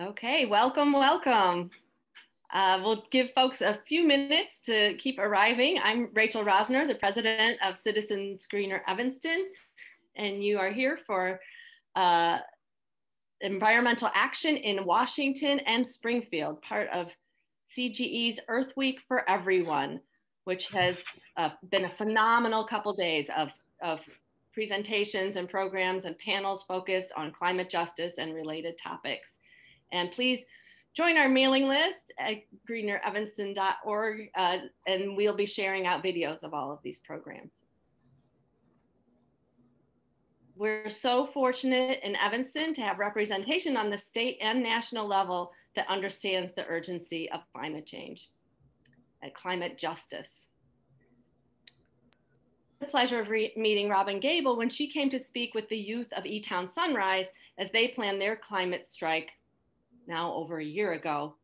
Okay, welcome, welcome. We'll give folks a few minutes to keep arriving. I'm Rachel Rosner, the president of Citizens Greener Evanston, and you are here for environmental action in Washington and Springfield, part of CGE's Earth Week for Everyone, which has been a phenomenal couple days of presentations and programs and panels focused on climate justice and related topics. And please join our mailing list at greenerevanston.org, and we'll be sharing out videos of all of these programs. We're so fortunate in Evanston to have representation on the state and national level that understands the urgency of climate change and climate justice. The pleasure of meeting Robin Gable when she came to speak with the youth of E-Town Sunrise as they planned their climate strike now over a year ago.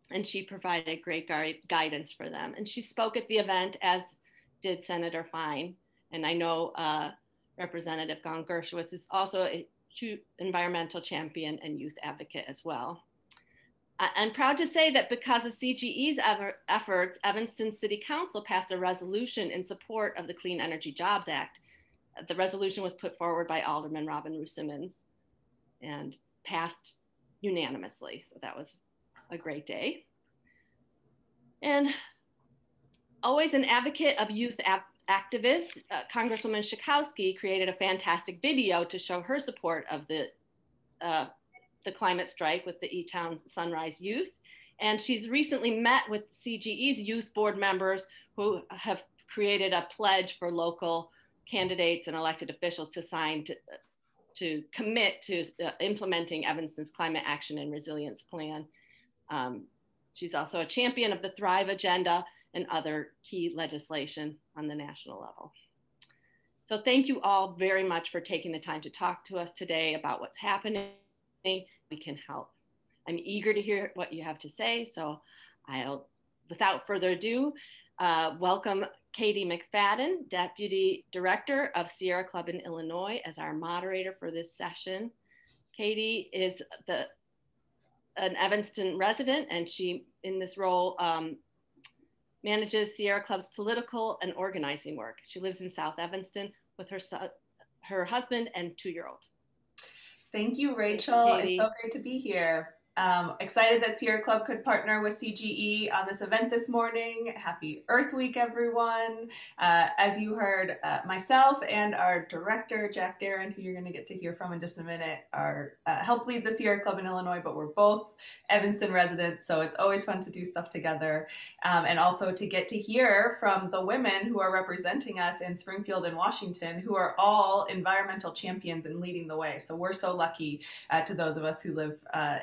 And she provided great guidance for them. And she spoke at the event, as did Senator Fine. And I know Representative Gong-Gershowitz is also a true environmental champion and youth advocate as well. I'm proud to say that because of CGE's efforts, Evanston City Council passed a resolution in support of the Clean Energy Jobs Act. The resolution was put forward by Alderman Robin Simmons and passed unanimously. So that was a great day. And always an advocate of youth activists, Congresswoman Schakowksy created a fantastic video to show her support of the climate strike with the E-Town Sunrise youth. And she's recently met with CGE's youth board members who have created a pledge for local candidates and elected officials to sign to commit to implementing Evanston's climate action and resilience plan. She's also a champion of the Thrive Agenda and other key legislation on the national level. So thank you all very much for taking the time to talk to us today about what's happening. We can help. I'm eager to hear what you have to say, so I'll, without further ado, welcome Kady McFadden, Deputy Director of Sierra Club in Illinois, as our moderator for this session. Kady is an Evanston resident, and she, in this role, manages Sierra Club's political and organizing work. She lives in South Evanston with her husband and 2-year-old. Thank you, Rachel. It's so great to be here. Excited that Sierra Club could partner with CGE on this event this morning. Happy Earth Week, everyone. As you heard, myself and our director, Daren, who you're going to get to hear from in just a minute, help lead the Sierra Club in Illinois, but we're both Evanston residents, so it's always fun to do stuff together. And also to get to hear from the women who are representing us in Springfield and Washington, who are all environmental champions and leading the way. So we're so lucky to those of us who live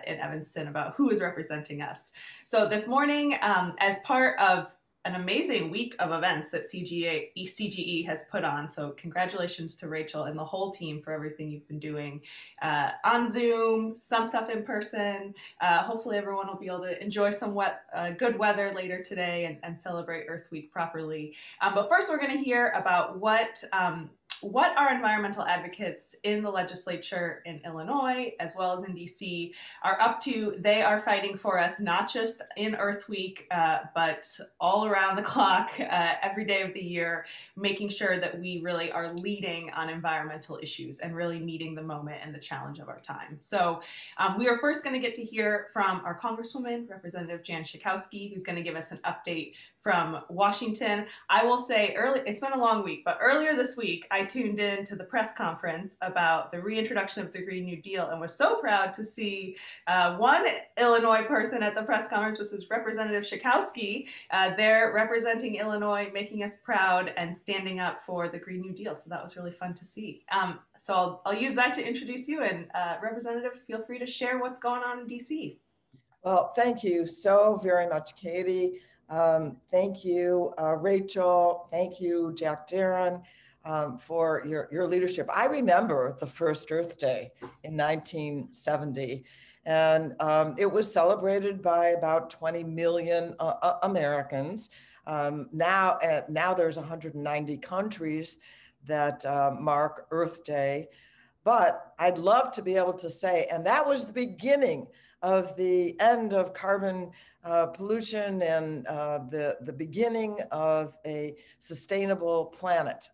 in Evanston about who is representing us. So this morning, as part of an amazing week of events that CGE has put on, so congratulations to Rachel and the whole team for everything you've been doing on Zoom, some stuff in person. Hopefully everyone will be able to enjoy some good weather later today and celebrate Earth Week properly. But first we're going to hear about what our environmental advocates in the legislature in Illinois, as well as in DC, are up to. They are fighting for us, not just in Earth Week, but all around the clock, every day of the year, making sure that we really are leading on environmental issues and really meeting the moment and the challenge of our time. So we are first going to get to hear from our Congresswoman, Representative Jan Schakowksy, who's going to give us an update from Washington. I will say it's been a long week, but earlier this week, I tuned in to the press conference about the reintroduction of the Green New Deal and was so proud to see one Illinois person at the press conference, which is Representative Schakowksy, there representing Illinois, making us proud and standing up for the Green New Deal. So that was really fun to see. So I'll use that to introduce you, and Representative, feel free to share what's going on in DC. Well, thank you so very much, Kady. Thank you, Rachel. Thank you, Daren, for your leadership. I remember the first Earth Day in 1970, and it was celebrated by about 20 million Americans. Now there's 190 countries that mark Earth Day. But I'd love to be able to say, and that was the beginning of the end of carbon pollution and the beginning of a sustainable planet.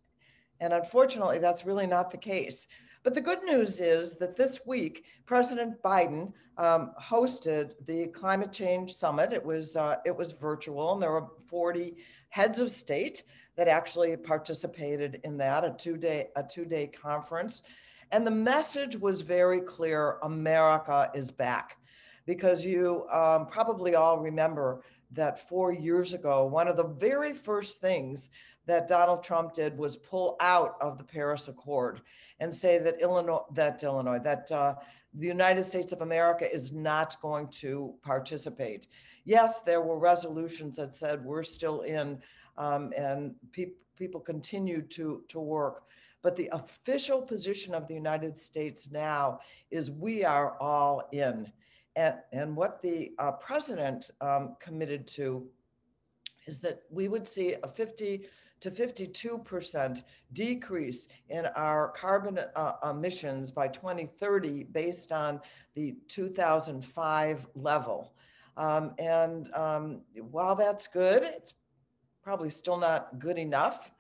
And unfortunately, that's really not the case. But the good news is that this week, President Biden hosted the Climate Change Summit. It was virtual, and there were 40 heads of state that actually participated in that, a two-day conference. And the message was very clear: America is back. Because you probably all remember that 4 years ago, one of the very first things that Donald Trump did was pull out of the Paris Accord and say that the United States of America is not going to participate. Yes, there were resolutions that said we're still in, and people continue to work. But the official position of the United States now is we are all in. And what the president committed to is that we would see a 50 to 52% decrease in our carbon emissions by 2030 based on the 2005 level. While that's good, it's probably still not good enough,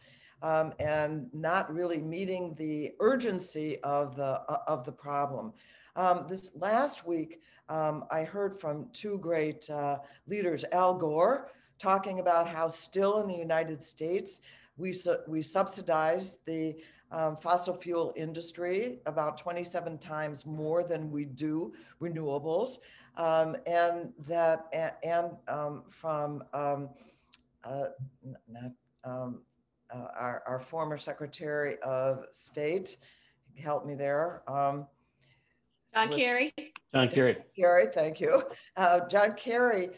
and not really meeting the urgency of the problem. This last week, I heard from two great leaders, Al Gore, talking about how still in the United States, we subsidize the fossil fuel industry about 27 times more than we do renewables. From our former Secretary of State, help me there. John Kerry. John Kerry. Kerry, thank you. John Kerry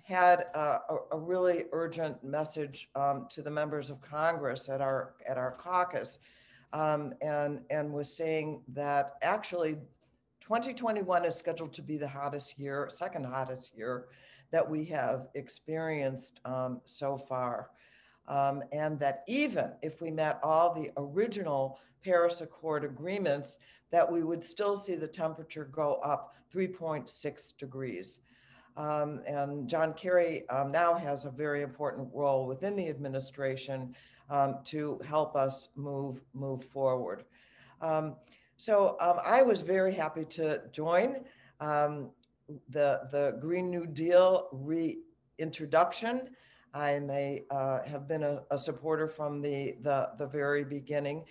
had a really urgent message to the members of Congress at our caucus, and was saying that actually 2021 is scheduled to be the second hottest year that we have experienced so far. And that even if we met all the original Paris Accord agreements, that we would still see the temperature go up 3.6 degrees. And John Kerry now has a very important role within the administration to help us move forward. So I was very happy to join the Green New Deal reintroduction. I may have been a supporter from the very beginning.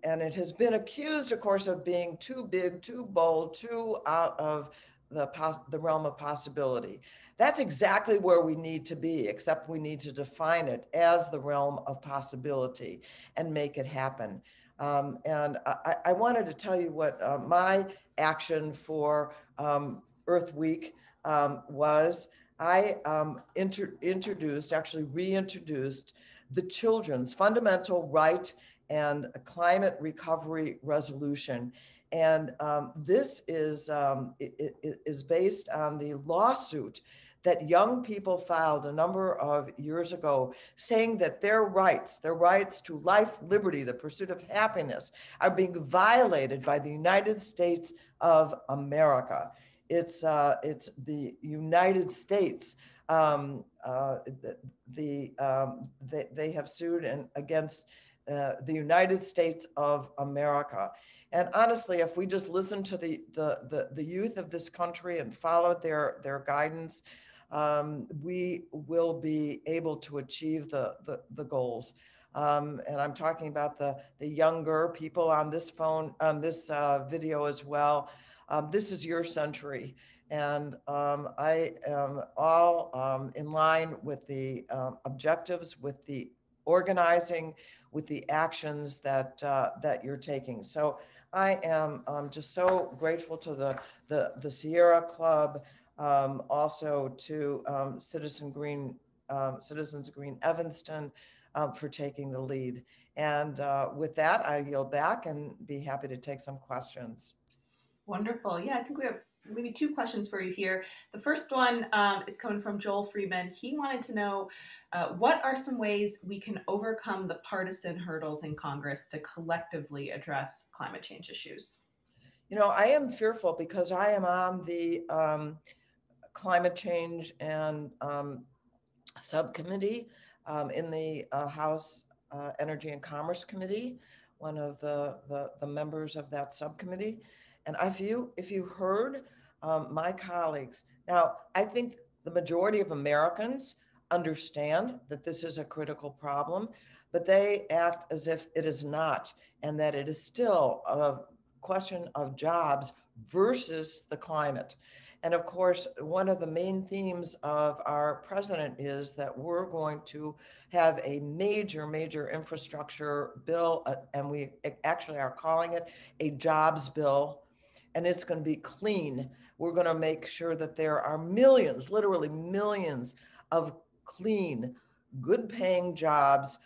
And it has been accused, of course, of being too big, too bold, too out of the realm of possibility. That's exactly where we need to be, except we need to define it as the realm of possibility and make it happen. And I wanted to tell you what my action for Earth Week was. I reintroduced the Children's Fundamental Right and Climate Recovery Resolution. And this is based on the lawsuit that young people filed a number of years ago, saying that their rights to life, liberty, the pursuit of happiness, are being violated by the United States of America. It's the United States. They have sued against the United States of America. And honestly, if we just listen to the youth of this country and follow their guidance, we will be able to achieve the goals. And I'm talking about the younger people on this video as well. This is your century. And I am all in line with the objectives, with the organizing, with the actions that you're taking. So I am just so grateful to the Sierra Club, also to Citizens Green Evanston for taking the lead. And with that, I yield back and be happy to take some questions. Wonderful. Yeah, I think we have maybe two questions for you here. The first one is coming from Joel Freeman. He wanted to know, what are some ways we can overcome the partisan hurdles in Congress to collectively address climate change issues? You know, I am fearful because I am on the climate change and subcommittee in the House Energy and Commerce Committee, one of the members of that subcommittee. And if you heard my colleagues, now I think the majority of Americans understand that this is a critical problem, but they act as if it is not, and that it is still a question of jobs versus the climate. And of course, one of the main themes of our president is that we're going to have a major infrastructure bill, and we actually are calling it a jobs bill, and it's going to be clean. We're going to make sure that there are millions, literally millions of clean, good paying jobs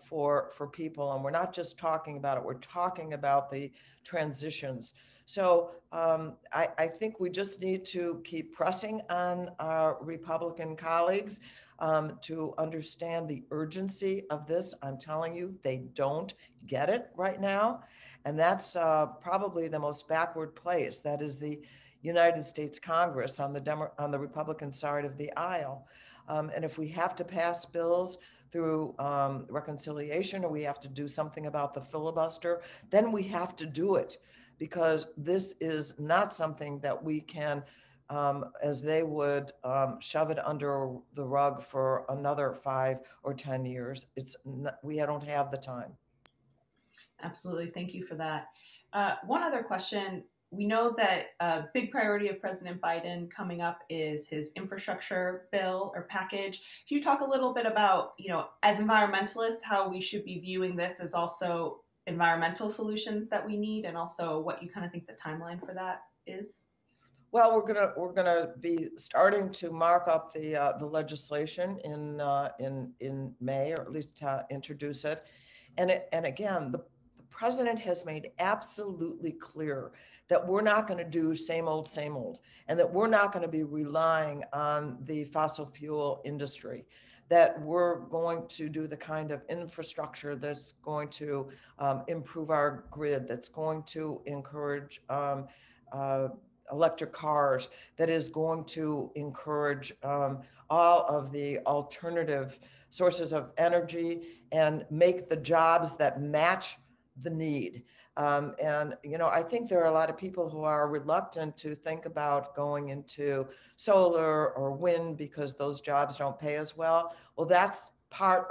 for people. And we're not just talking about it, we're talking about the transitions. So I think we just need to keep pressing on our Republican colleagues to understand the urgency of this. I'm telling you, they don't get it right now. And that's probably the most backward place. That is the United States Congress on the Republican side of the aisle. And if we have to pass bills through reconciliation, or we have to do something about the filibuster, then we have to do it, because this is not something that we can, as they would, shove it under the rug for another 5 or 10 years. We don't have the time. Absolutely. Thank you for that. One other question. We know that a big priority of President Biden coming up is his infrastructure bill or package. Can you talk a little bit about, as environmentalists, how we should be viewing this as also environmental solutions that we need, and also what you kind of think the timeline for that is? Well, we're gonna be starting to mark up the legislation in May, or at least introduce it. And again, the president has made absolutely clear that we're not going to do same old, and that we're not going to be relying on the fossil fuel industry, that we're going to do the kind of infrastructure that's going to improve our grid, that's going to encourage electric cars, that is going to encourage all of the alternative sources of energy and make the jobs that match the need. And, I think there are a lot of people who are reluctant to think about going into solar or wind because those jobs don't pay as well. Well, that's part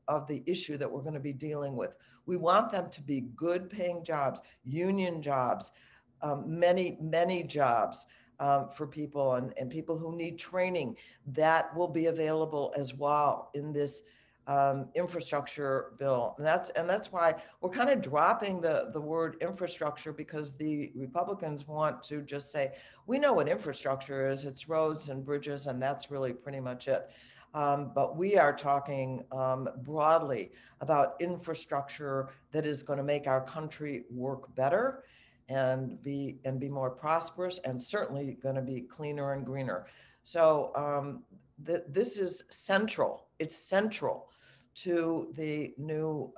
of the issue that we're going to be dealing with. We want them to be good paying jobs, union jobs, many jobs for people and people who need training. That will be available as well in this infrastructure bill. And that's why we're kind of dropping the word infrastructure, because the Republicans want to just say, we know what infrastructure is, it's roads and bridges, and that's really pretty much it. But we are talking broadly about infrastructure that is going to make our country work better and be more prosperous, and certainly going to be cleaner and greener. So this is central. It's central to the new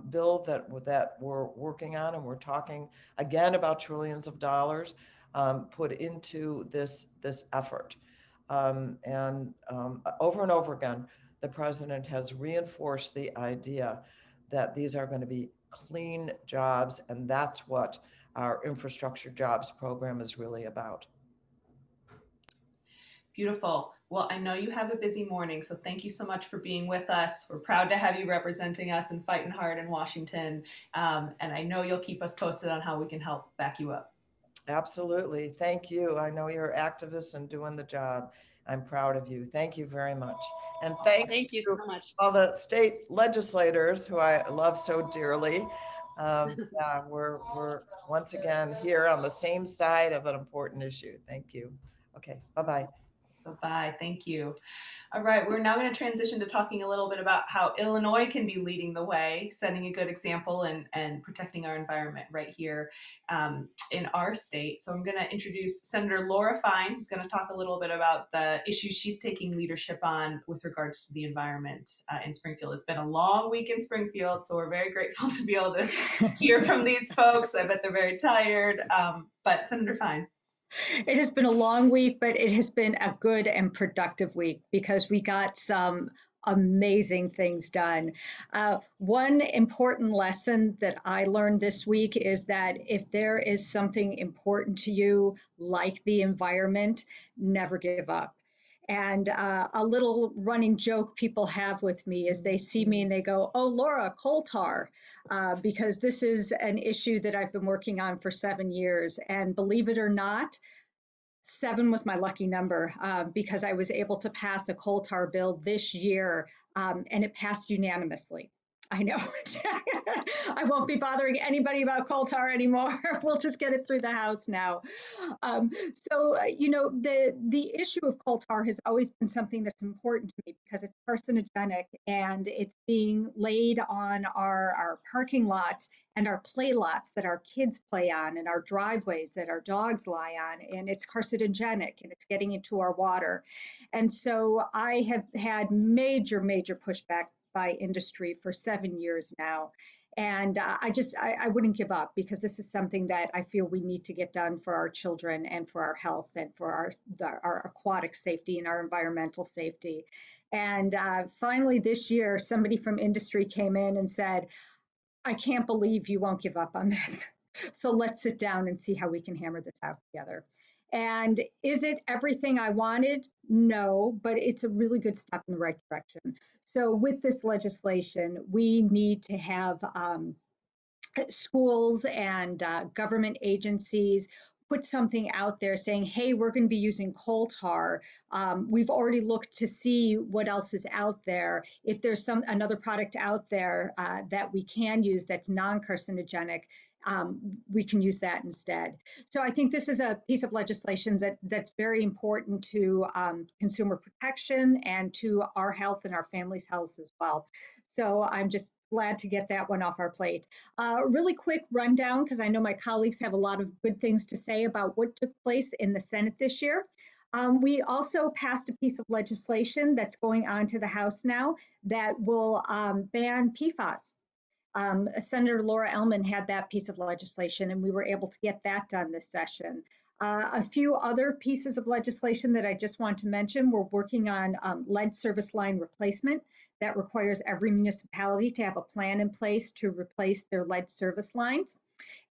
bill that we're working on, and we're talking again about trillions of dollars put into this effort. Over and over again, the president has reinforced the idea that these are going to be clean jobs, and that's what our infrastructure jobs program is really about. Beautiful. Well, I know you have a busy morning, so thank you so much for being with us. We're proud to have you representing us and fighting hard in Washington. And I know you'll keep us posted on how we can help back you up. Absolutely. Thank you. I know you're activists and doing the job. I'm proud of you. Thank you very much. And thank you so much. All the state legislators who I love so dearly. Yeah, we're once again here on the same side of an important issue. Thank you. Okay, bye-bye. Bye-bye. Thank you. All right, we're now going to transition to talking a little bit about how Illinois can be leading the way, setting a good example and protecting our environment right here in our state. So I'm going to introduce Senator Laura Fine, who's going to talk a little bit about the issues she's taking leadership on with regards to the environment in Springfield. It's been a long week in Springfield, so we're very grateful to be able to hear from these folks. I bet they're very tired, but Senator Fine. It has been a long week, but it has been a good and productive week because we got some amazing things done. One important lesson that I learned this week is that if there is something important to you, like the environment, never give up. And a little running joke people have with me is they see me and they go, "Oh, Laura, coal tar," because this is an issue that I've been working on for 7 years. And believe it or not, 7 was my lucky number because I was able to pass a coal tar bill this year, and it passed unanimously. I know. I won't be bothering anybody about coal tar anymore. We'll just get it through the House now. The issue of coal tar has always been something that's important to me because it's carcinogenic and it's being laid on our parking lots and our play lots that our kids play on and our driveways that our dogs lie on, and it's carcinogenic and it's getting into our water. And so I have had major pushback by industry for 7 years now. And I wouldn't give up because this is something that I feel we need to get done for our children and for our health and for our aquatic safety and our environmental safety. And finally this year, somebody from industry came in and said, "I can't believe you won't give up on this. So let's sit down and see how we can hammer this out together." And is it everything I wanted? No, but it's a really good step in the right direction. So with this legislation, we need to have schools and government agencies put something out there saying, "Hey, we're going to be using coal tar. We've already looked to see what else is out there. If there's another product out there that we can use that's non-carcinogenic, we can use that instead." So I think this is a piece of legislation that's very important to consumer protection and to our health and our families' health as well. So I'm just glad to get that one off our plate. Really quick rundown, because I know my colleagues have a lot of good things to say about what took place in the Senate this year. We also passed a piece of legislation that's going on to the House now that will ban PFAS. Senator Laura Ellman had that piece of legislation, and we were able to get that done this session. A few other pieces of legislation that I just want to mention, we're working on lead service line replacement. That requires every municipality to have a plan in place to replace their lead service lines,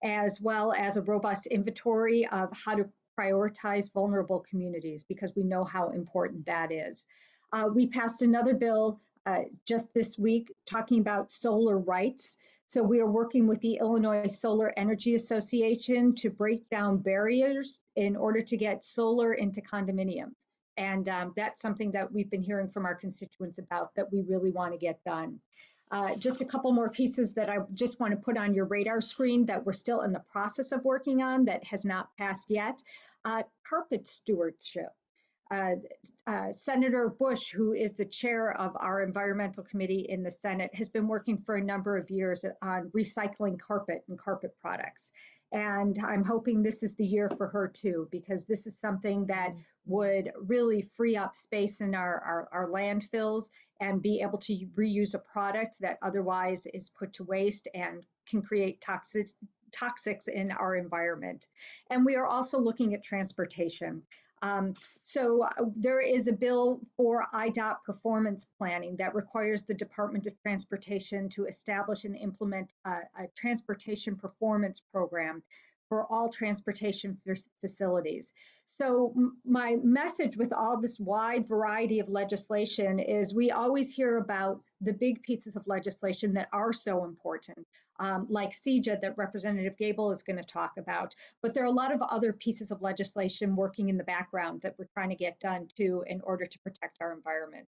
as well as a robust inventory of how to prioritize vulnerable communities, because we know how important that is. We passed another bill just this week talking about solar rights. So we are working with the Illinois Solar Energy Association to break down barriers in order to get solar into condominiums. And that's something that we've been hearing from our constituents about that we really want to get done. Just a couple more pieces that I just want to put on your radar screen that we're still in the process of working on that has not passed yet. Carpet stewardship. Senator Bush, who is the chair of our environmental committee in the Senate, has been working for a number of years on recycling carpet and carpet products. And I'm hoping this is the year for her too, because this is something that would really free up space in our landfills and be able to reuse a product that otherwise is put to waste and can create toxics in our environment. And we are also looking at transportation. There is a bill for IDOT performance planning that requires the Department of Transportation to establish and implement a transportation performance program for all transportation facilities. So my message with all this wide variety of legislation is we always hear about the big pieces of legislation that are so important, like CJA that Representative Gable is going to talk about. But there are a lot of other pieces of legislation working in the background that we're trying to get done too in order to protect our environment.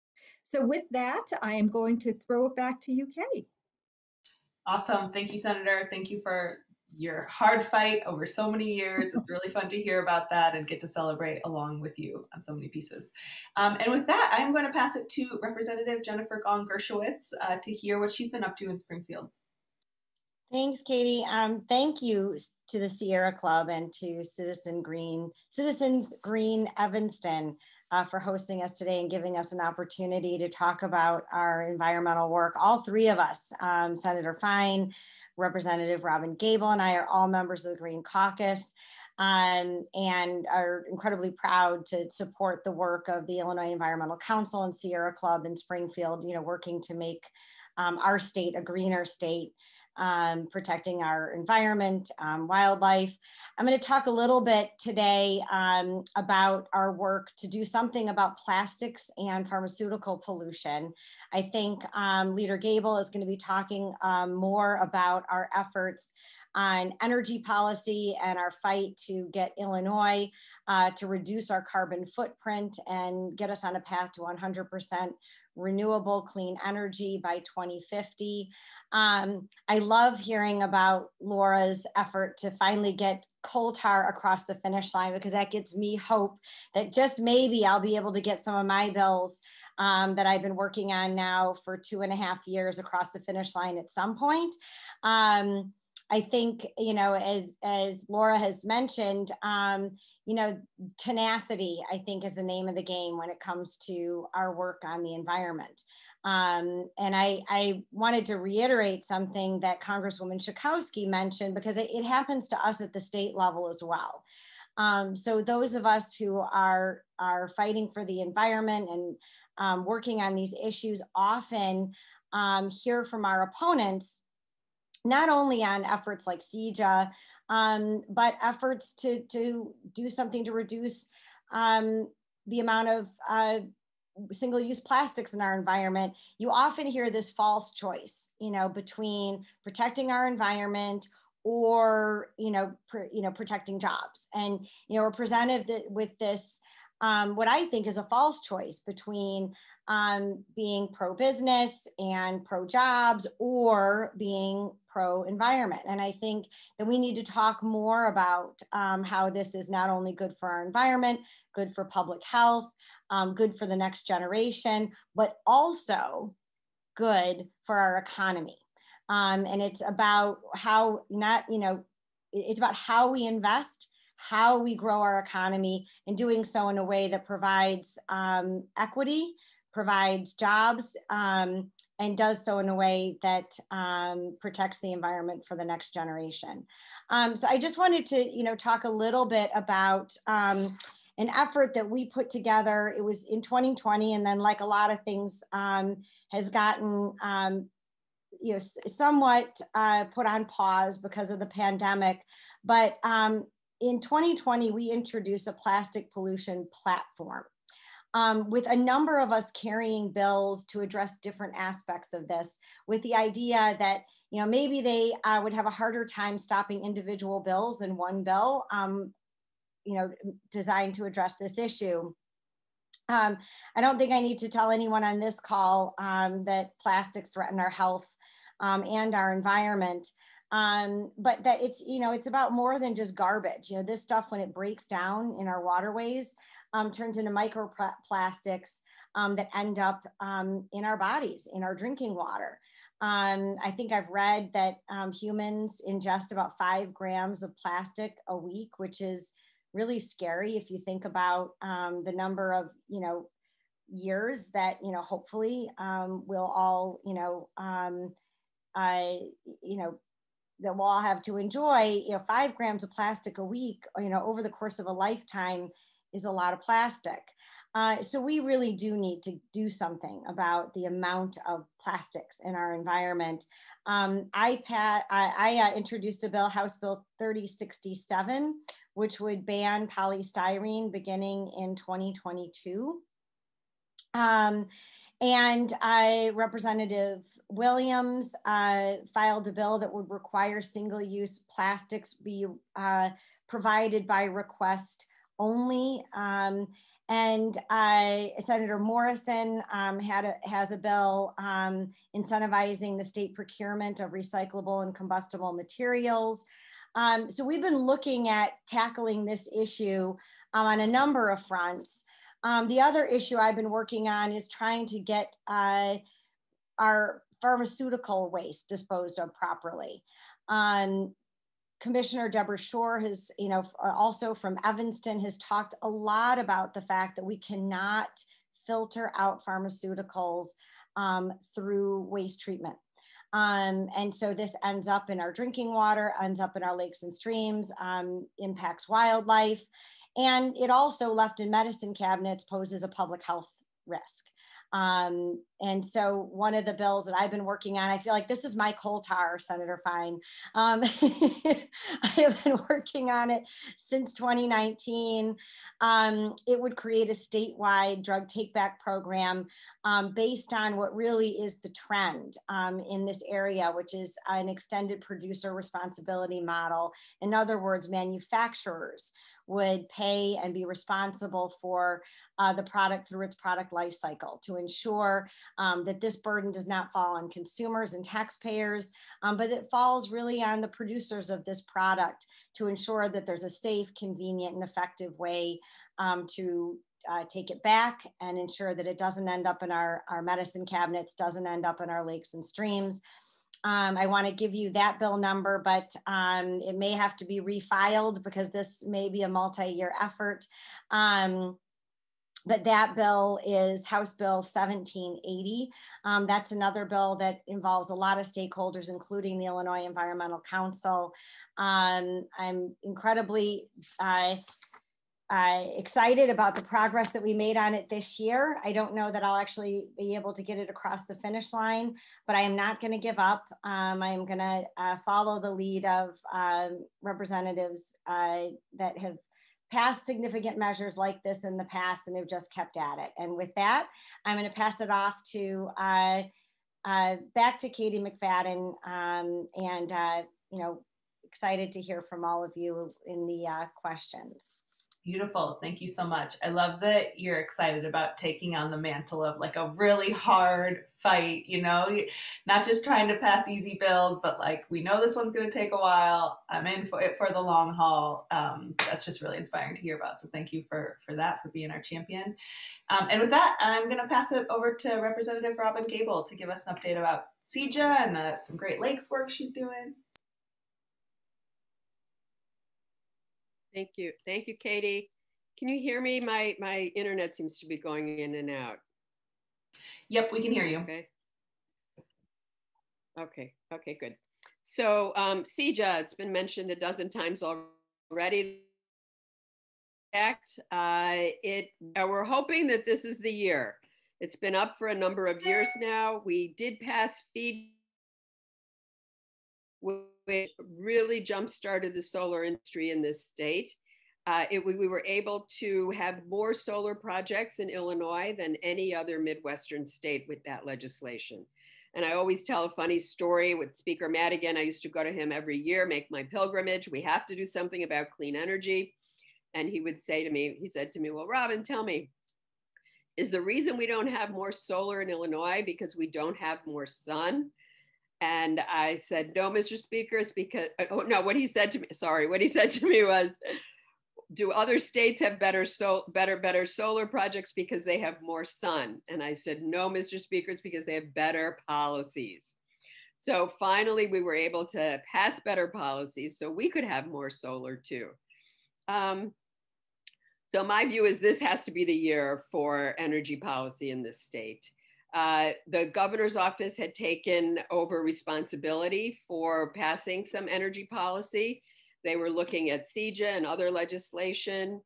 So with that, I am going to throw it back to you, Kady. Awesome. Thank you, Senator. Thank you for your hard fight over so many years. It's really fun to hear about that and get to celebrate along with you on so many pieces. And with that, I'm going to pass it to Representative Jennifer Gong-Gershowitz to hear what she's been up to in Springfield. Thanks, Kady. Thank you to the Sierra Club and to Citizens Green Evanston for hosting us today and giving us an opportunity to talk about our environmental work. All three of us, Senator Fine, Representative Robin Gable, and I are all members of the Green Caucus, and are incredibly proud to support the work of the Illinois Environmental Council and Sierra Club in Springfield, working to make our state a greener state, protecting our environment, wildlife. I'm going to talk a little bit today about our work to do something about plastics and pharmaceutical pollution. I think Leader Gabel is going to be talking more about our efforts on energy policy and our fight to get Illinois to reduce our carbon footprint and get us on a path to 100% renewable clean energy by 2050. I love hearing about Laura's effort to finally get coal tar across the finish line, because that gives me hope that just maybe I'll be able to get some of my bills that I've been working on now for 2.5 years across the finish line at some point. I think, as Laura has mentioned, tenacity, I think, is the name of the game when it comes to our work on the environment. And I wanted to reiterate something that Congresswoman Schakowksy mentioned, because it happens to us at the state level as well. So those of us who are fighting for the environment and working on these issues often hear from our opponents, not only on efforts like CEJA, but efforts to do something to reduce the amount of single-use plastics in our environment. You often hear this false choice, between protecting our environment or, protecting jobs. And, we're presented with this, what I think is a false choice between being pro-business and pro-jobs or being pro-environment. And I think that we need to talk more about how this is not only good for our environment, good for public health, good for the next generation, but also good for our economy. And it's about how it's about how we invest, how we grow our economy, and doing so in a way that provides equity, provides jobs, and does so in a way that protects the environment for the next generation. So I just wanted to, talk a little bit about an effort that we put together. It was in 2020, and then, like a lot of things, has gotten somewhat put on pause because of the pandemic. But in 2020, we introduced a plastic pollution platform, with a number of us carrying bills to address different aspects of this, with the idea that, maybe they would have a harder time stopping individual bills than one bill, designed to address this issue. I don't think I need to tell anyone on this call that plastics threaten our health and our environment. But that it's about more than just garbage. This stuff, when it breaks down in our waterways, turns into microplastics that end up in our bodies, in our drinking water. I think I've read that humans ingest about 5 grams of plastic a week, which is really scary if you think about the number of, years that, hopefully we'll all, that we'll all have to enjoy. 5 grams of plastic a week, over the course of a lifetime is a lot of plastic. So we really do need to do something about the amount of plastics in our environment. I introduced a bill, House Bill 3067, which would ban polystyrene beginning in 2022. And Representative Williams filed a bill that would require single-use plastics be provided by request only. And Senator Morrison has a bill incentivizing the state procurement of recyclable and combustible materials. So we've been looking at tackling this issue on a number of fronts. The other issue I've been working on is trying to get our pharmaceutical waste disposed of properly. Commissioner Deborah Shore has, also from Evanston, has talked a lot about the fact that we cannot filter out pharmaceuticals through waste treatment. And so this ends up in our drinking water, ends up in our lakes and streams, impacts wildlife. And it also, left in medicine cabinets, poses a public health risk. And so one of the bills that I've been working on, I feel like this is my coal tar, Senator Fine. I have been working on it since 2019. It would create a statewide drug take-back program based on what really is the trend in this area, which is an extended producer responsibility model. In other words, manufacturers would pay and be responsible for the product through its product life cycle to ensure that this burden does not fall on consumers and taxpayers, but it falls really on the producers of this product to ensure that there's a safe, convenient, and effective way to take it back and ensure that it doesn't end up in our medicine cabinets, doesn't end up in our lakes and streams. I want to give you that bill number, but it may have to be refiled because this may be a multi-year effort. But that bill is House Bill 1780. That's another bill that involves a lot of stakeholders, including the Illinois Environmental Council. I'm incredibly excited about the progress that we made on it this year. I don't know that I'll actually be able to get it across the finish line, but I am not going to give up. I am going to follow the lead of representatives that have passed significant measures like this in the past and have just kept at it. And with that, I'm going to pass it off to back to Kady McFadden, excited to hear from all of you in the questions. Beautiful. Thank you so much. I love that you're excited about taking on the mantle of like a really hard fight, not just trying to pass easy bills, but like, we know this one's going to take a while. I'm in for it for the long haul. That's just really inspiring to hear about. So thank you for that, for being our champion. And with that, I'm going to pass it over to Representative Robin Gable to give us an update about CEJA and some Great Lakes work she's doing. Thank you. Thank you, Kady. Can you hear me? My internet seems to be going in and out. Yep, we can hear you. Okay, good. So CEJA, it's been mentioned a dozen times already. We're hoping that this is the year. It's been up for a number of years now. We did pass feed, which really jump-started the solar industry in this state. We were able to have more solar projects in Illinois than any other Midwestern state with that legislation. And I always tell a funny story with Speaker Madigan. I used to go to him every year, make my pilgrimage. We have to do something about clean energy. And he would say to me, he said to me, well, Robin, tell me, is the reason we don't have more solar in Illinois because we don't have more sun? And I said, no, Mr. Speaker, it's because, what he said to me was, do other states have better solar projects because they have more sun? And I said, no, Mr. Speaker, it's because they have better policies. So finally, we were able to pass better policies so we could have more solar too. So my view is this has to be the year for energy policy in this state. The governor's office had taken over responsibility for passing some energy policy. They were looking at CEJA and other legislation.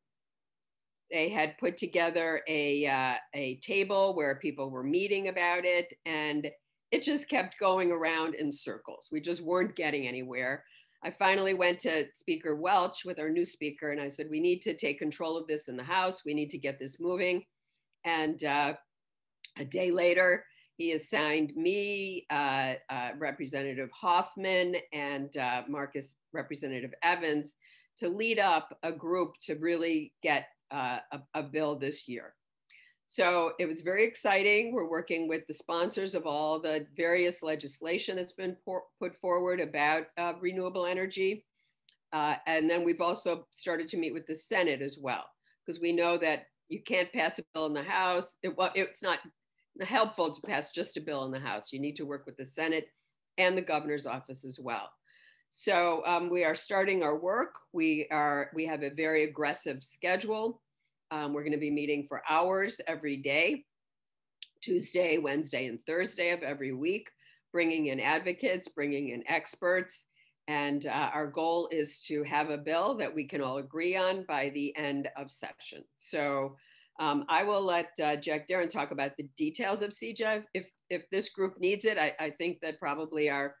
They had put together a table where people were meeting about it, and it just kept going around in circles. We just weren't getting anywhere. I finally went to Speaker Welch with our new speaker, and I said, we need to take control of this in the House. We need to get this moving. And a day later, he assigned me, Representative Hoffman, and Representative Evans to lead up a group to really get a bill this year. So it was very exciting. We're working with the sponsors of all the various legislation that's been put forward about renewable energy. And then we've also started to meet with the Senate as well, because we know that you can't pass a bill in the House. It's not helpful to pass just a bill in the House. You need to work with the Senate and the governor's office as well. So we are starting our work. We have a very aggressive schedule. We're going to be meeting for hours every day, Tuesday, Wednesday, and Thursday of every week, bringing in advocates, bringing in experts. And our goal is to have a bill that we can all agree on by the end of session. So I will let Jack Darin talk about the details of CJA. If this group needs it, I think that probably our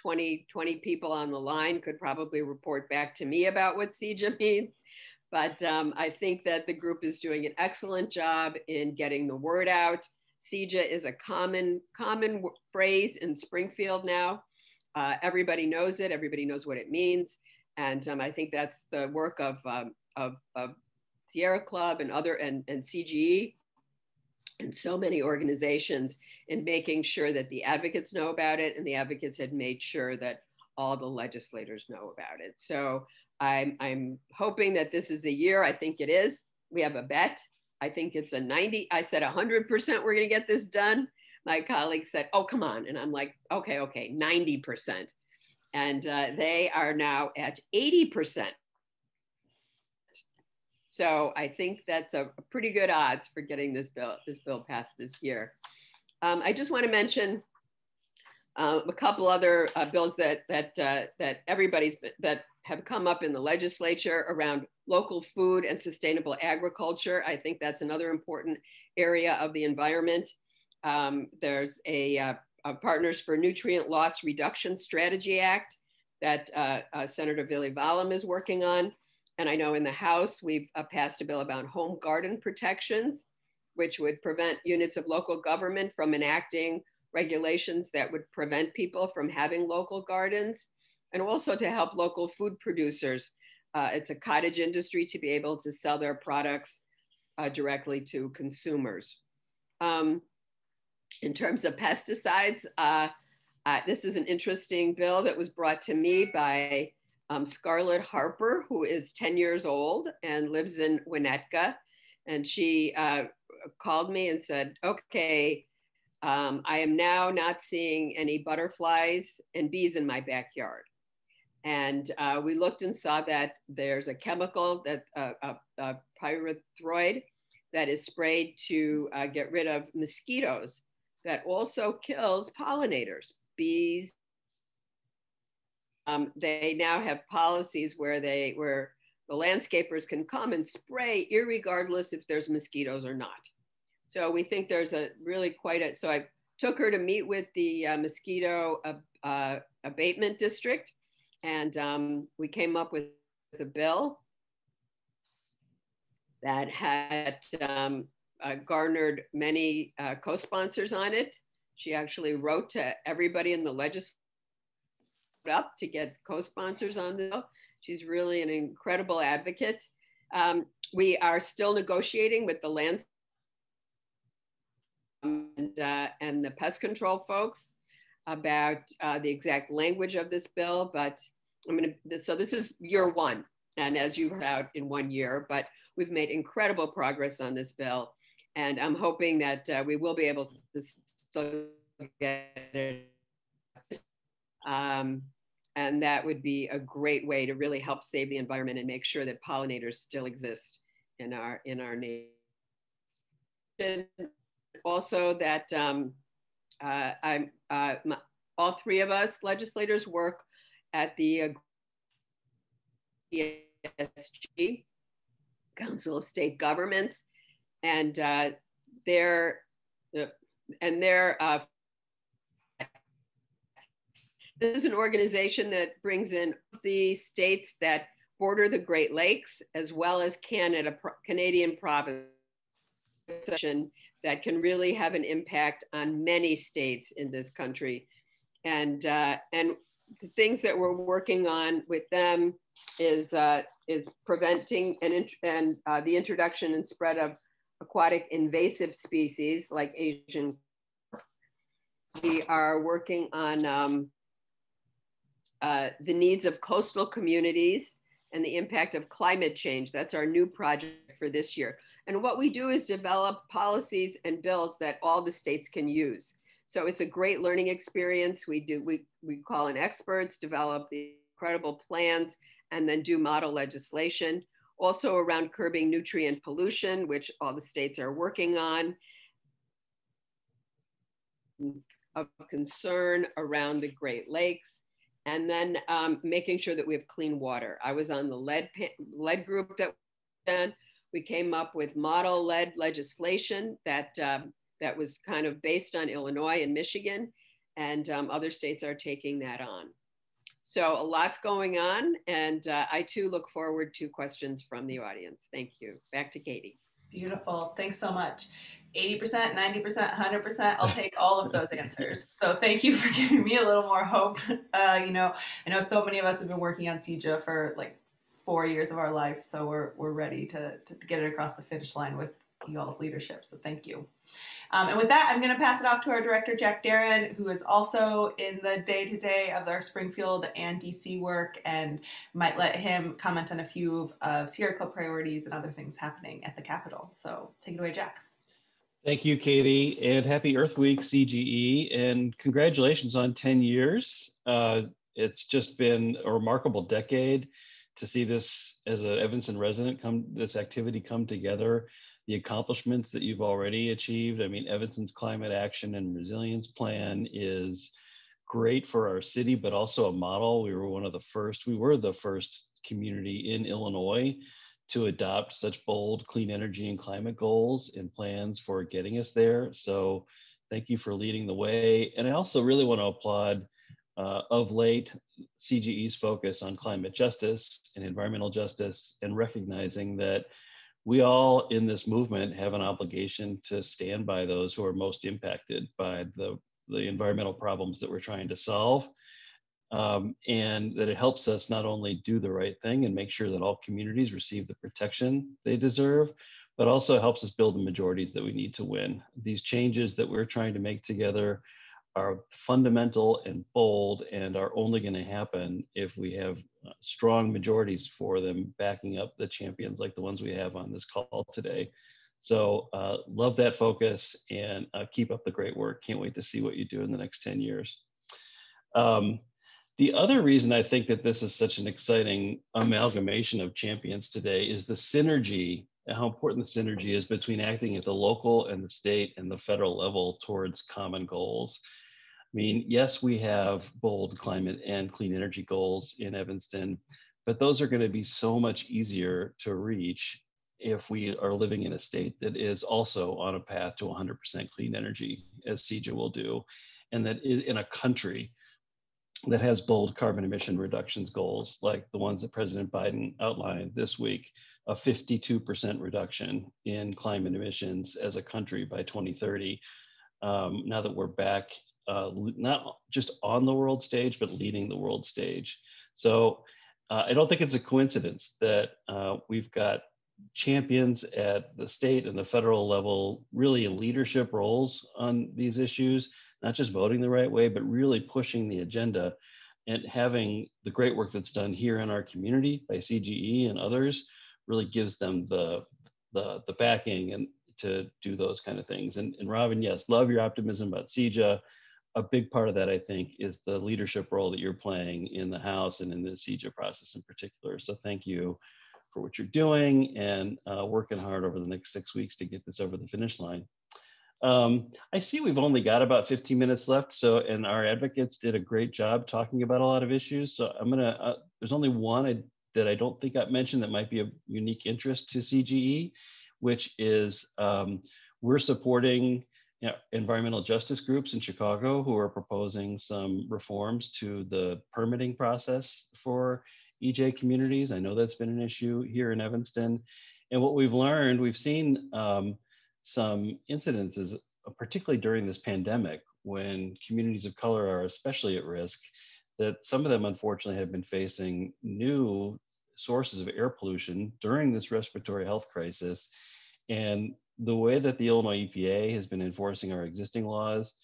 20 people on the line could probably report back to me about what CJA means. But I think that the group is doing an excellent job in getting the word out. CJA is a common phrase in Springfield now. Everybody knows it. Everybody knows what it means. And I think that's the work of Sierra Club and CGE and so many organizations in making sure that the advocates know about it, and the advocates had made sure that all the legislators know about it. So I'm hoping that this is the year. I think it is. We have a bet. I think it's a 90. I said 100% we're going to get this done. My colleague said, oh, come on. And I'm like, okay, 90%. And they are now at 80%. So I think that's a pretty good odds for getting this bill passed this year. I just want to mention a couple other bills that have come up in the legislature around local food and sustainable agriculture. I think that's another important area of the environment. There's a Partners for Nutrient Loss Reduction Strategy Act that Senator Vili Valem is working on. And I know in the House, we've passed a bill about home garden protections, which would prevent units of local government from enacting regulations that would prevent people from having local gardens, and also to help local food producers. It's a cottage industry to be able to sell their products directly to consumers. In terms of pesticides, this is an interesting bill that was brought to me by Scarlett Harper, who is 10 years old and lives in Winnetka. And she called me and said, okay, I am now not seeing any butterflies and bees in my backyard. And we looked and saw that there's a chemical, that pyrethroid, that is sprayed to get rid of mosquitoes, that also kills pollinators, bees. They now have policies where the landscapers can come and spray irregardless if there's mosquitoes or not. So we think there's so I took her to meet with the mosquito abatement district, and we came up with a bill that had garnered many co-sponsors on it. She actually wrote to everybody in the legislature up to get co-sponsors on the bill. She's really an incredible advocate. We are still negotiating with the land and the pest control folks about the exact language of this bill, but so this is year one, and as you heard out in 1 year, but we've made incredible progress on this bill, and I'm hoping that we will be able to get it. And that would be a great way to really help save the environment and make sure that pollinators still exist in our nation. Also, that all three of us legislators work at the ESG, Council of State Governments, and this is an organization that brings in the states that border the Great Lakes, as well as Canadian provinces, that can really have an impact on many states in this country. And the things that we're working on with them is preventing and the introduction and spread of aquatic invasive species like Asian. We are working on the needs of coastal communities, and the impact of climate change. That's our new project for this year. And what we do is develop policies and bills that all the states can use. So it's a great learning experience. We call in experts, develop the incredible plans, and then do model legislation. Also around curbing nutrient pollution, which all the states are working on. Of concern around the Great Lakes. And then making sure that we have clean water. I was on the lead group that we came up with model lead legislation that was kind of based on Illinois and Michigan, and other states are taking that on. So a lot's going on, and I too look forward to questions from the audience. Thank you. Back to Kady. Beautiful. Thanks so much. 80%, 90%, 100%, I'll take all of those answers. So thank you for giving me a little more hope. I know so many of us have been working on CEJA for like 4 years of our life, so we're ready to get it across the finish line with you all's leadership. So thank you. And with that, I'm going to pass it off to our director, Jack Darin, who is also in the day-to-day of our Springfield and DC work, and might let him comment on a few of Sierra Club priorities and other things happening at the Capitol. So take it away, Jack. Thank you, Kady, and happy Earth Week, CGE, and congratulations on 10 years. It's just been a remarkable decade to see this as an Evanston resident this activity come together. The accomplishments that you've already achieved. I mean, Evanston's climate action and resilience plan is great for our city, but also a model. We were the first community in Illinois to adopt such bold clean energy and climate goals and plans for getting us there. So thank you for leading the way. And I also really want to applaud of late CGE's focus on climate justice and environmental justice, and recognizing that we all in this movement have an obligation to stand by those who are most impacted by the environmental problems that we're trying to solve. And that it helps us not only do the right thing and make sure that all communities receive the protection they deserve, but also helps us build the majorities that we need to win. These changes that we're trying to make together are fundamental and bold, and are only going to happen if we have strong majorities for them backing up the champions like the ones we have on this call today. So love that focus, and keep up the great work. Can't wait to see what you do in the next 10 years. The other reason I think that this is such an exciting amalgamation of champions today is the synergy, and how important the synergy is between acting at the local and the state and the federal level towards common goals. I mean, yes, we have bold climate and clean energy goals in Evanston, but those are going to be so much easier to reach if we are living in a state that is also on a path to 100% clean energy, as CEJA will do, and that is in a country that has bold carbon emission reductions goals like the ones that President Biden outlined this week, a 52% reduction in climate emissions as a country by 2030. Now that we're back, not just on the world stage, but leading the world stage. So I don't think it's a coincidence that we've got champions at the state and the federal level really in leadership roles on these issues, not just voting the right way, but really pushing the agenda, and having the great work that's done here in our community by CGE and others really gives them the backing and to do those kind of things. And Robin, yes, love your optimism about CEJA. A big part of that, I think, is the leadership role that you're playing in the House and in the CEJA process in particular. So thank you for what you're doing, and working hard over the next 6 weeks to get this over the finish line. I see we've only got about 15 minutes left, and our advocates did a great job talking about a lot of issues. So I'm gonna, there's only one that I don't think I've mentioned that might be of unique interest to CGE, which is we're supporting environmental justice groups in Chicago who are proposing some reforms to the permitting process for EJ communities. I know that's been an issue here in Evanston. And what we've learned, we've seen some incidences, particularly during this pandemic, when communities of color are especially at risk, that some of them unfortunately have been facing new sources of air pollution during this respiratory health crisis. And the way that the Illinois EPA has been enforcing our existing laws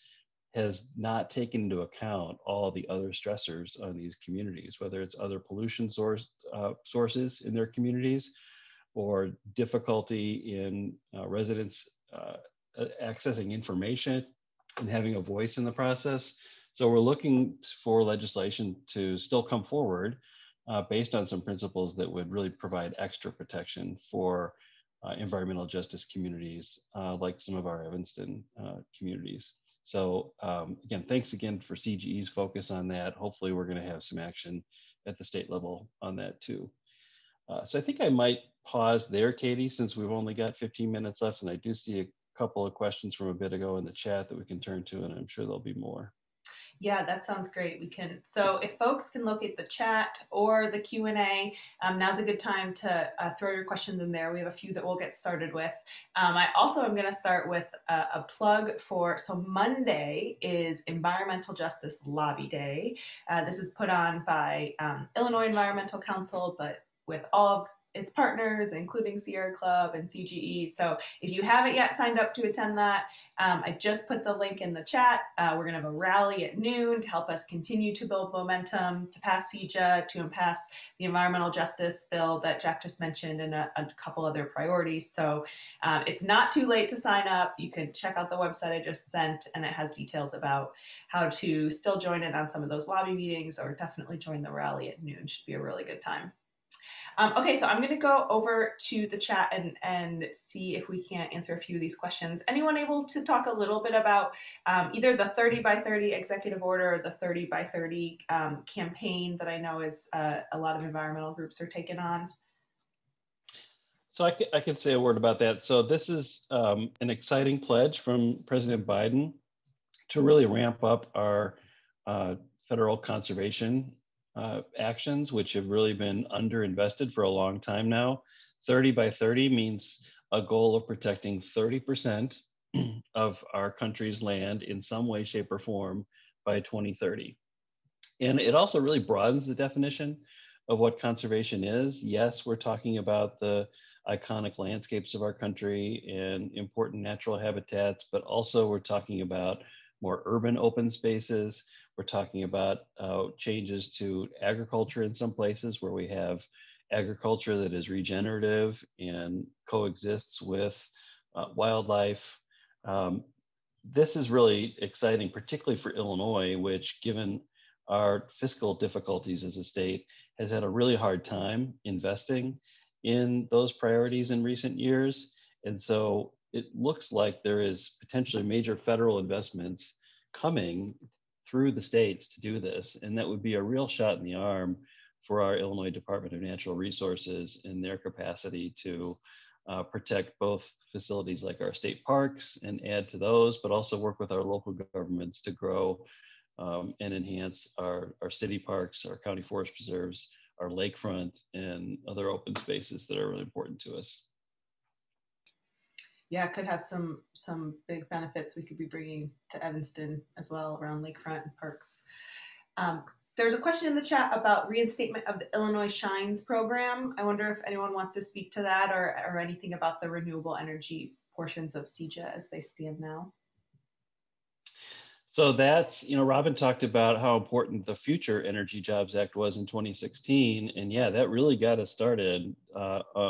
has not taken into account all the other stressors on these communities, whether it's other pollution sources in their communities, or difficulty in residents accessing information and having a voice in the process. So we're looking for legislation to still come forward based on some principles that would really provide extra protection for environmental justice communities, like some of our Evanston communities. So again, thanks again for CGE's focus on that. Hopefully we're going to have some action at the state level on that too. So I think I might pause there, Kady, since we've only got 15 minutes left, and I do see a couple of questions from a bit ago in the chat that we can turn to, and I'm sure there'll be more. Yeah, that sounds great. We can, so if folks can look at the chat or the Q&A, now's a good time to throw your questions in there. We have a few that we'll get started with. I also am going to start with a plug for, so Monday is Environmental Justice Lobby Day. This is put on by Illinois Environmental Council, but with all of its partners, including Sierra Club and CGE. So if you haven't yet signed up to attend that, I just put the link in the chat. We're gonna have a rally at noon to help us continue to build momentum, to pass CJA, to pass the environmental justice bill that Jack just mentioned, and a couple other priorities. So it's not too late to sign up. You can check out the website I just sent, and it has details about how to still join in on some of those lobby meetings, or definitely join the rally at noon. Should be a really good time. Okay, so I'm going to go over to the chat and see if we can't answer a few of these questions. Anyone able to talk a little bit about either the 30 by 30 executive order or the 30 by 30 campaign that I know is a lot of environmental groups are taking on? So I could say a word about that. So this is an exciting pledge from President Biden to really ramp up our federal conservation actions, which have really been underinvested for a long time now. 30 by 30 means a goal of protecting 30% of our country's land in some way, shape, or form by 2030. And it also really broadens the definition of what conservation is. Yes, we're talking about the iconic landscapes of our country and important natural habitats, but also we're talking about more urban open spaces. We're talking about changes to agriculture in some places where we have agriculture that is regenerative and coexists with wildlife. This is really exciting, particularly for Illinois, which, given our fiscal difficulties as a state, has had a really hard time investing in those priorities in recent years. And so it looks like there is potentially major federal investments coming through the states to do this. And that would be a real shot in the arm for our Illinois Department of Natural Resources in their capacity to protect both facilities like our state parks and add to those, but also work with our local governments to grow and enhance our city parks, our county forest preserves, our lakefront, and other open spaces that are really important to us. Yeah, it could have some big benefits we could be bringing to Evanston as well around lakefront and parks. There's a question in the chat about reinstatement of the Illinois Shines program. I wonder if anyone wants to speak to that, or anything about the renewable energy portions of CJA as they stand now. So that's, Robin talked about how important the Future Energy Jobs Act was in 2016. And yeah, that really got us started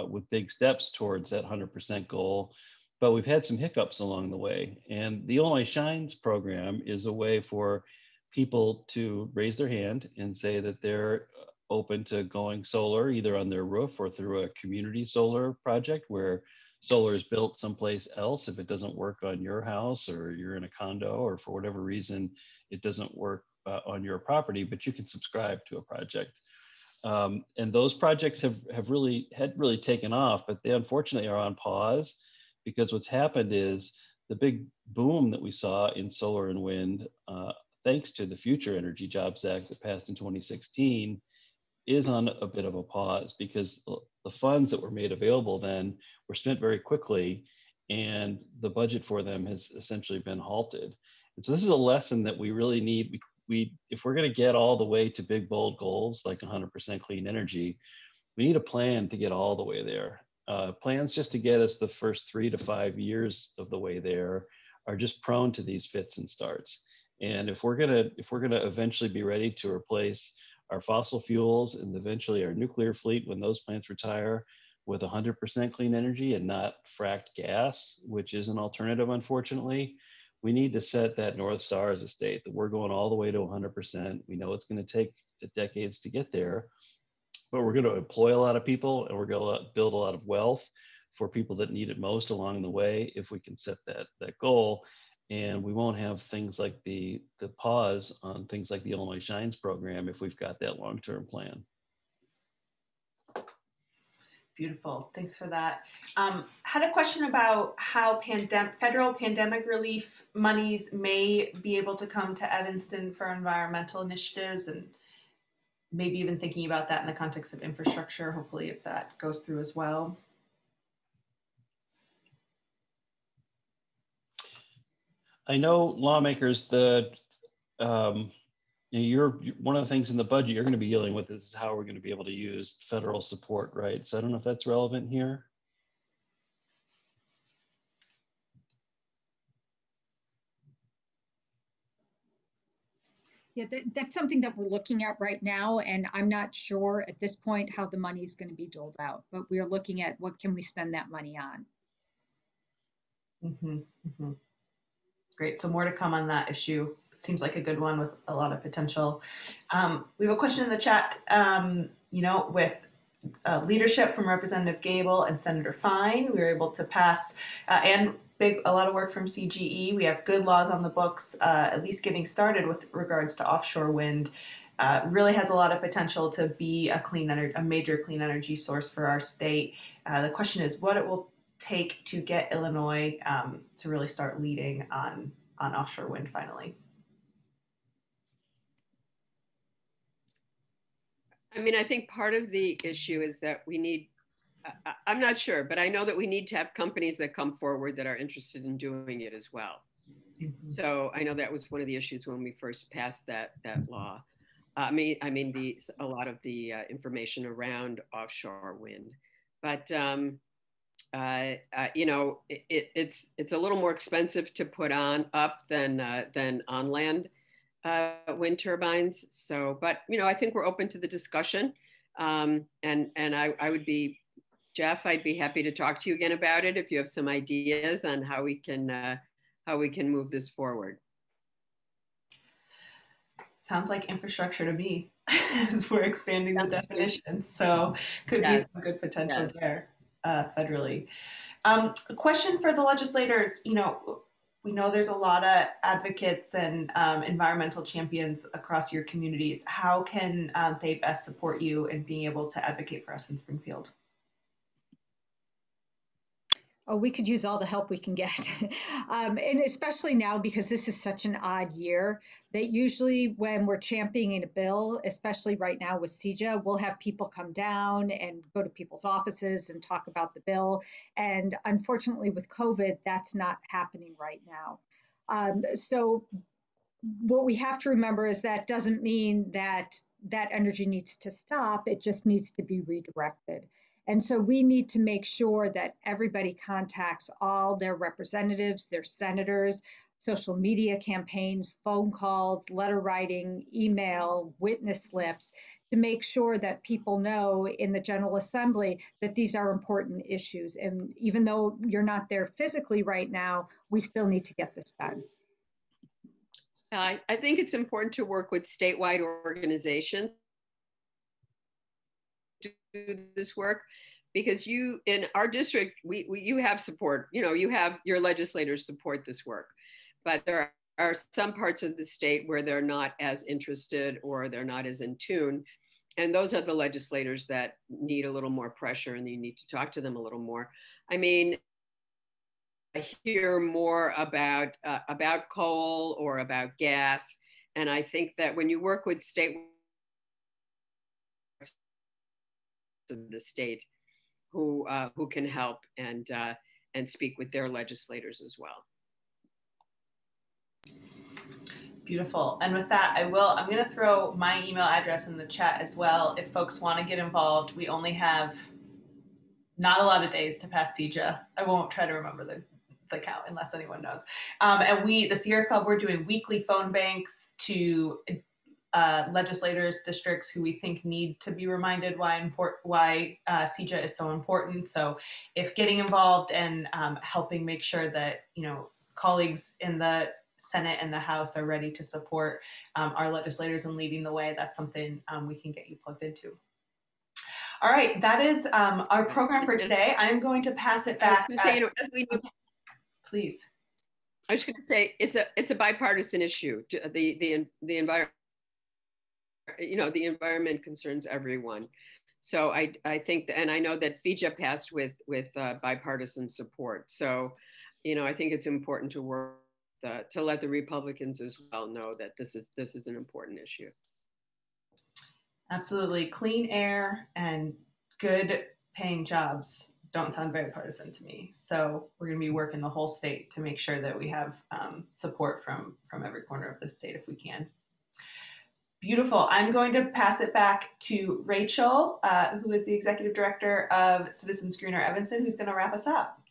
with big steps towards that 100% goal. But we've had some hiccups along the way. And the Illinois Shines program is a way for people to raise their hand and say that they're open to going solar, either on their roof or through a community solar project where solar is built someplace else if it doesn't work on your house, or you're in a condo, or for whatever reason it doesn't work on your property, but you can subscribe to a project. And those projects had really taken off, but they unfortunately are on pause, because what's happened is the big boom that we saw in solar and wind, thanks to the Future Energy Jobs Act that passed in 2016, is on a bit of a pause, because the funds that were made available then were spent very quickly, and the budget for them has essentially been halted. And so this is a lesson that we really need. If we're going to get all the way to big, bold goals like 100% clean energy, we need a plan to get all the way there. Plans just to get us the first 3 to 5 years of the way there are just prone to these fits and starts. And if we're gonna eventually be ready to replace our fossil fuels and eventually our nuclear fleet when those plants retire with 100% clean energy and not fracked gas, which is an alternative, unfortunately, we need to set that North Star as a state that we're going all the way to 100%. We know it's going to take decades to get there, but we're going to employ a lot of people and we're going to build a lot of wealth for people that need it most along the way if we can set that goal. And we won't have things like the pause on things like the Illinois Shines program if we've got that long-term plan. Beautiful, thanks for that. Had a question about how federal pandemic relief monies may be able to come to Evanston for environmental initiatives, and maybe even thinking about that in the context of infrastructure, hopefully if that goes through as well. I know lawmakers, you're one of the things in the budget you're going to be dealing with is how we're going to be able to use federal support, right? So I don't know if that's relevant here. Yeah, that's something that we're looking at right now, and I'm not sure at this point how the money is going to be doled out, but we are looking at what can we spend that money on. Mm-hmm, mm-hmm. Great, so more to come on that issue. It seems like a good one with a lot of potential. We have a question in the chat, with leadership from Representative Gabel and Senator Fine, we were able to pass, and a lot of work from CGE. We have good laws on the books, at least getting started with regards to offshore wind. Really has a lot of potential to be a major clean energy source for our state. The question is what it will take to get Illinois to really start leading on offshore wind finally. I mean, I think part of the issue is that we need, I'm not sure, but I know that we need to have companies that come forward that are interested in doing it as well. Mm-hmm. So I know that was one of the issues when we first passed that law. A lot of the information around offshore wind, but it's a little more expensive to put up than on land wind turbines. So, but I think we're open to the discussion, and I would be, Jeff, I'd be happy to talk to you again about it if you have some ideas on how we can move this forward. Sounds like infrastructure to me, as we're expanding the definition. So could be some good potential there federally. A question for the legislators, we know there's a lot of advocates and environmental champions across your communities. How can they best support you in being able to advocate for us in Springfield? Oh, we could use all the help we can get. And especially now, because this is such an odd year, that usually when we're championing a bill, especially right now with CEJA, we'll have people come down and go to people's offices and talk about the bill. And unfortunately with COVID, that's not happening right now. So what we have to remember is that doesn't mean that energy needs to stop. It just needs to be redirected. And so we need to make sure that everybody contacts all their representatives, their senators, social media campaigns, phone calls, letter writing, email, witness slips, to make sure that people know in the General Assembly that these are important issues. And even though you're not there physically right now, we still need to get this done. I think it's important to work with statewide organizations do this work, because you in our district you have support, you have your legislators support this work, but there are some parts of the state where they're not as interested or they're not as in tune, and those are the legislators that need a little more pressure, and you need to talk to them a little more. I mean, I hear more about coal or about gas, and I think that when you work with state of the state who can help and speak with their legislators as well. Beautiful. And with that, I'm going to throw my email address in the chat as well. If folks want to get involved, we only have not a lot of days to pass CEJA. I won't try to remember the count unless anyone knows. And the Sierra Club, we're doing weekly phone banks to legislators, districts who we think need to be reminded why CEJA is so important. So if getting involved and helping make sure that, colleagues in the Senate and the House are ready to support our legislators in leading the way, that's something we can get you plugged into. All right, that is our program for today. I'm going to pass it back. Please. I was going to say it's a bipartisan issue. The environment, the environment concerns everyone. So I think, and I know that FEJA passed with bipartisan support. So, I think it's important to work to let the Republicans as well know that this is an important issue. Absolutely. Clean air and good paying jobs don't sound very partisan to me. So we're going to be working the whole state to make sure that we have support from every corner of the state if we can. Beautiful. I'm going to pass it back to Rachel, who is the Executive Director of Citizen Screener Evanston, who's going to wrap us up.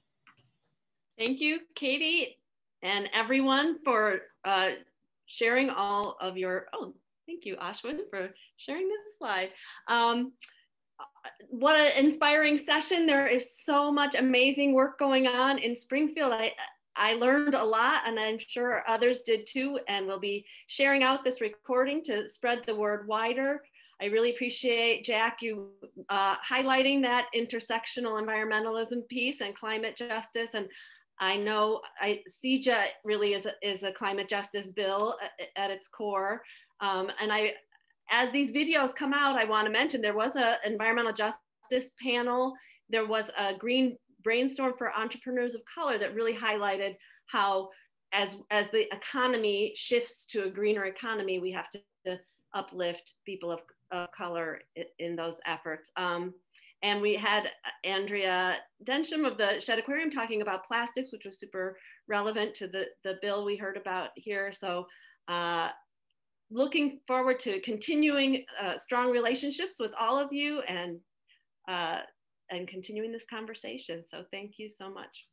Thank you, Kady, and everyone for sharing all of your, thank you, Ashwin, for sharing this slide. What an inspiring session. There is so much amazing work going on in Springfield. I learned a lot, and I'm sure others did too, and we'll be sharing out this recording to spread the word wider. I really appreciate, Jack, you highlighting that intersectional environmentalism piece and climate justice. And I know CEJA really is a climate justice bill at its core. As these videos come out, I want to mention there was an environmental justice panel. There was a green brainstorm for entrepreneurs of color that really highlighted how as the economy shifts to a greener economy, we have to uplift people of color in those efforts. And we had Andrea Densham of the Shed Aquarium talking about plastics, which was super relevant to the bill we heard about here. So looking forward to continuing strong relationships with all of you and continuing this conversation. So thank you so much.